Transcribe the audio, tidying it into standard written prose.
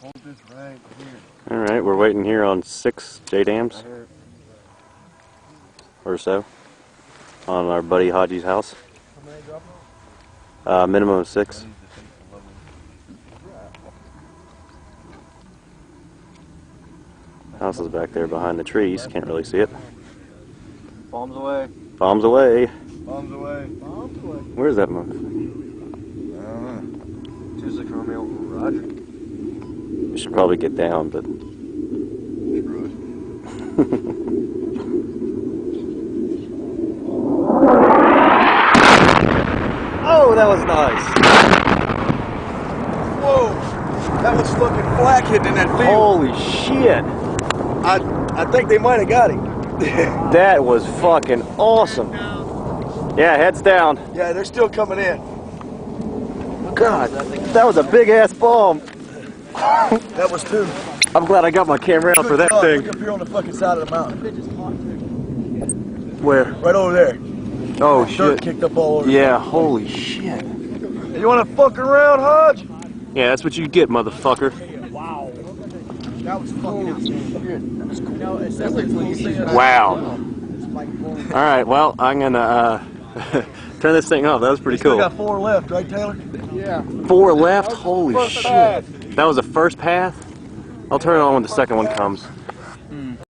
Hold this right here. Alright, we're waiting here on 6 J-dams or so on our buddy Haji's house. How many dropping? Minimum of 6. House is back there behind the trees, can't really see it. Bombs away. Bombs away. Bombs away. Bombs away. Where's that motherfucker? I don't know. 26 Romeo, Roger. We should probably get down, but... Oh, that was nice. Whoa, that was fucking black hitting in that field. Holy shit! I think they might have got him. That was fucking awesome. Yeah, heads down. Yeah, they're still coming in. God, that was a big ass bomb. That was 2. I'm glad I got my camera out for that thing. Look up here on the fucking side of the mountain. Where? Right over there. Oh Dirt shit. kicked up all over. Yeah, holy shit. You want to fuck around, Hodge? Yeah, that's what you get, motherfucker. Wow. That was fucking outstanding. That was cool. No, it's Wow. Alright, well, I'm gonna turn this thing off. That was pretty cool. We got 4 left, right, Taylor? Yeah. 4 left? Holy shit. That was the first path? I'll turn it on when the second one comes.